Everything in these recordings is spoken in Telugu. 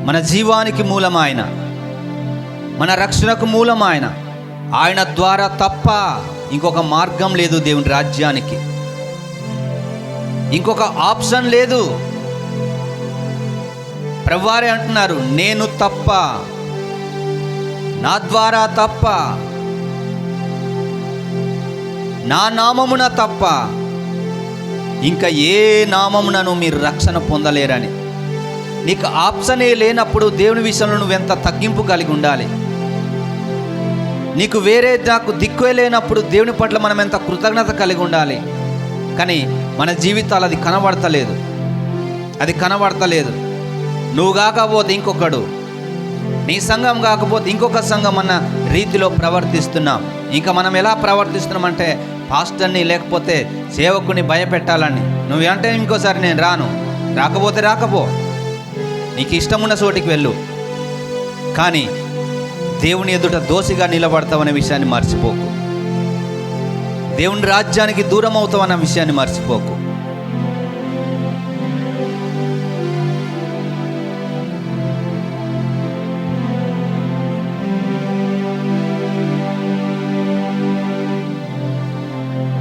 మన జీవానికి మూలం ఆయన, మన రక్షణకు మూలం ఆయన. ఆయన ద్వారా తప్ప ఇంకొక మార్గం లేదు దేవుని రాజ్యానికి, ఇంకొక ఆప్షన్ లేదు. ప్రభువారే అంటున్నారు, నేను తప్ప, నా ద్వారా తప్ప, నా నామమున తప్ప ఇంకా ఏ నామమునను మీరు రక్షణ పొందలేరని. నీకు ఆప్షనే లేనప్పుడు దేవుని విషయంలో నువ్వెంత తగ్గింపు కలిగి ఉండాలి. నీకు వేరే నాకు దిక్కే లేనప్పుడు దేవుని పట్ల మనం ఎంత కృతజ్ఞత కలిగి ఉండాలి. కానీ మన జీవితాలు అది కనబడతలేదు. నువ్వు కాకపోతే ఇంకొకడు, నీ సంఘం కాకపోతే ఇంకొక సంఘం అన్న రీతిలో ప్రవర్తిస్తున్నాం. ఇంకా మనం ఎలా ప్రవర్తిస్తున్నామంటే, పాస్టర్ని లేకపోతే సేవకుని భయపెట్టాలని. నువ్వంటే ఇంకోసారి నేను రాను, రాకపోతే రాకపో, నీకు ఇష్టమున్న చోటికి వెళ్ళు, కానీ దేవుని ఎదుట దోషిగా నిలబడతావనే విషయాన్ని మర్చిపోకు. దేవుని రాజ్యానికి దూరం అవుతావన్న విషయాన్ని మర్చిపోకు.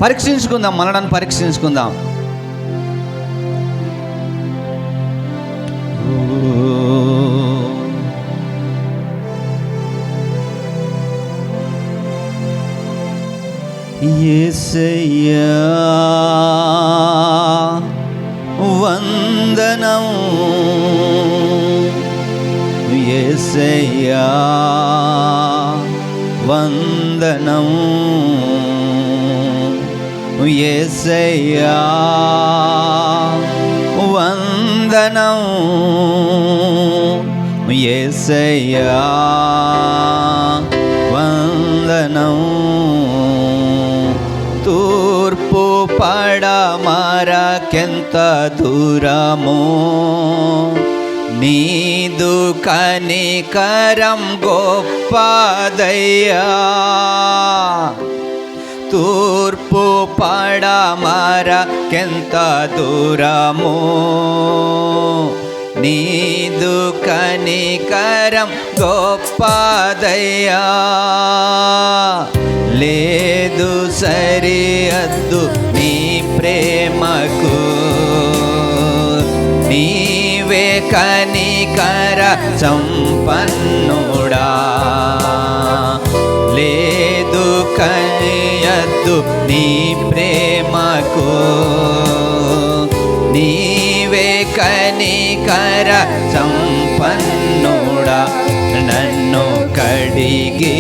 పరీక్షించుకుందాం, మనలను పరీక్షించుకుందాం. యేసయ్యా వందనం, యేసయ్యా వందనం, యేసయ్యా వందనం, యేసయ్యా వందనం. తూర్పు పడమరకెంత దూరమో నీదు కనికరం గొప్పదయ్యా. తూర్పు పడమరకెంత దూరమో నీదు కనికరం గొప్పదయ్యా. లేదు సరిహద్దు నీ ప్రేమకు, నీవే కనికర సంపన్నుడా. లేదు కనియద్దు నీ ప్రేమకు, నీవే కనికర సంపన్నుడా. నన్ను కడిగి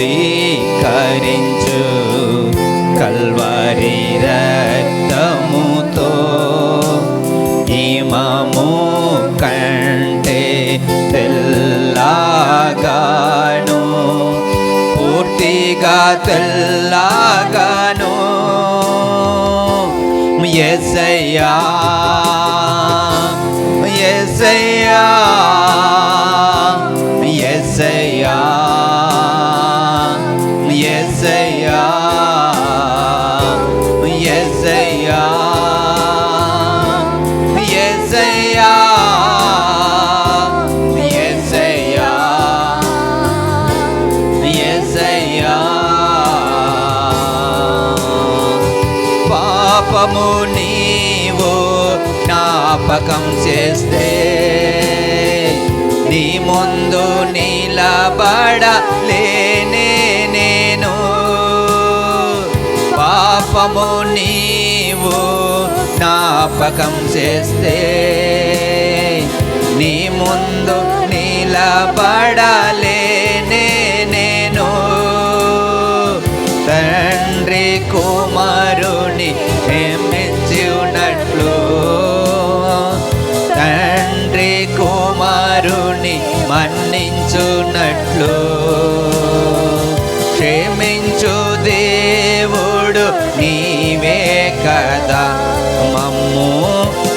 శుద్ధీకరించు కల్వరి రక్తముతో. హిమము కంటే తెల్లగాను, పూర్తిగా తెల్లగాను. యేసయ్యా యేసయ్యా యేసయ్యా యేసయ్యా యేసయ్యా యేసయ్యా యేసయ్యా యేసయ్యా. పాపము నీవు జ్ఞాపకం చేస్తే నీ ముందు నిలబడలేనే నేను. పాపము నీవు జ్ఞాపకం చేస్తే నీ ముందు నిలబడలేనే నేను. తండ్రి కుమారుని ప్రేమించినట్లు, తండ్రి కుమారుని మన్నించున్నట్లు, క్షమించు దేవుడు నీవే కదా. మమ్ము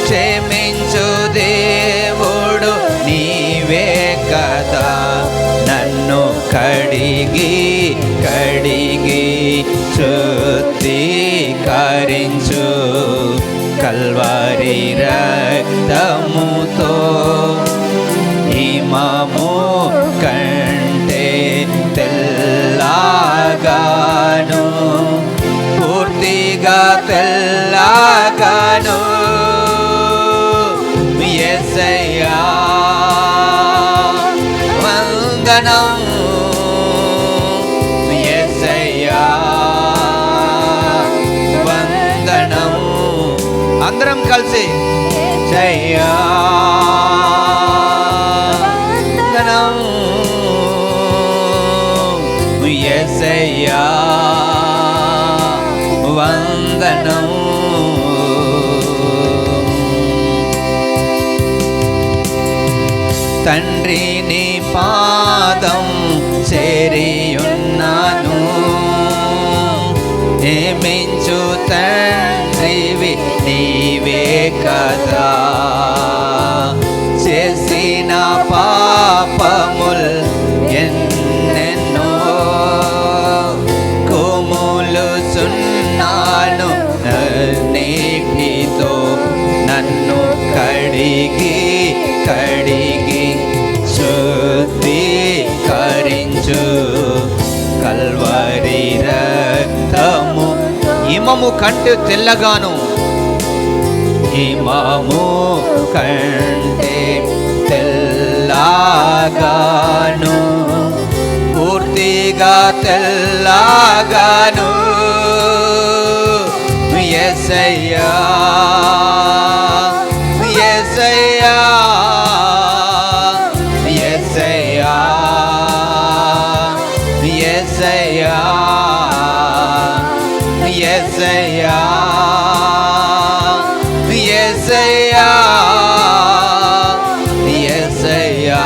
క్షమించు దేవుడు నీవే కదా. నన్ను కడిగి శుద్ధీకరించు కల్వరి రక్త రక్తముతో హిమము కంటే తెల్లగాను, పూర్తిగా తెల్లగాను. యేసయ్యా వందనం, యేసయ్యా వందనం. అందరం కలిసి యేసయ్యా వందనం, యేసయ్యా వందనం. తండ్రి నీ పాదం చేరియున్నాను, ఏమించు తండ్రివి నీవే కదా. చేసిన పాపముల్ ఎన్నెన్నో కుములుచున్నాను, నీటితో నన్ను కడిగి కడిగి శుద్ధీకరించు. కల్వరి రక్తము హిమము కంటే తెల్లగాను, హిమము కంటే తెల్లగాను, పూర్తిగా తెల్లగాను. యేసయ్యా యేసయ్యా యేసయ్యా యేసయ్యా యేసయ్యా యేసయ్యా యేసయ్యా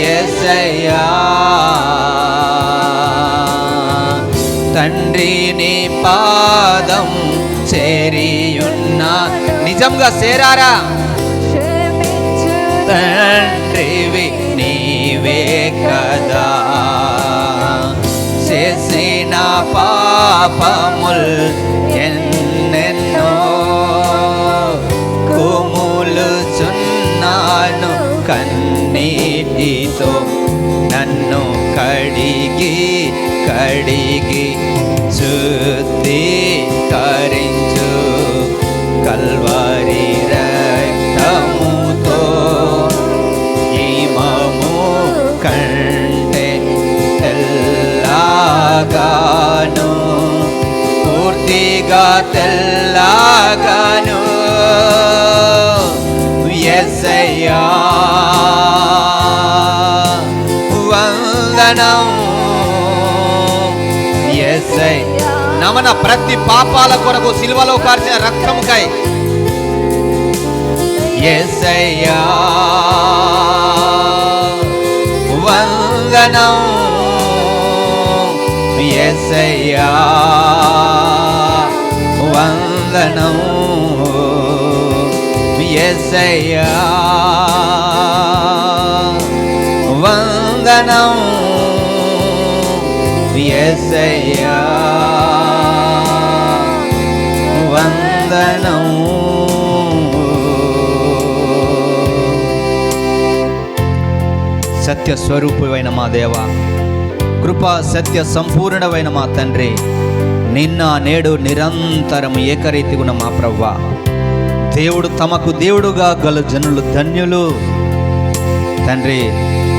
యేసయ్యా. తండ్రి నీ పాదం చేరియున్నా, నిజంగా చేరారా? తండ్రివి నీవే కదా. చేసిన పాపముల్ ఎన్నెన్నో కుములుచున్నాను, కన్నీటితో నన్ను కడిగి కడిగి శుద్ధీకరించు. కల్వరి రక్తముతో హిమము కంటే తెల్లగాను, పూర్తిగా తెల్లగాను. యేసయ్యా వందనం, యేసయ్యా. నమన ప్రతి పాపాల కొరకు సిలువలో కార్చిన రక్తముకై యేసయ్యా వందనం, యేసయ్యా వందనం, యేసయ్యా వందనం, యేసయ్యా వందనం. సత్య స్వరూపమైన మా దేవ, కృపా సత్య సంపూర్ణమైన మా తండ్రి, నిన్న నేడు నిరంతరం ఏకరీతిగుణ మా ప్రభువా, దేవుడు తమకు దేవుడుగా గల జనులు ధన్యులు. తండ్రి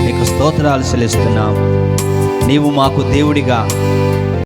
నీకు స్తోత్రాలు చెల్లిస్తున్నాం. నీవు మాకు దేవుడిగా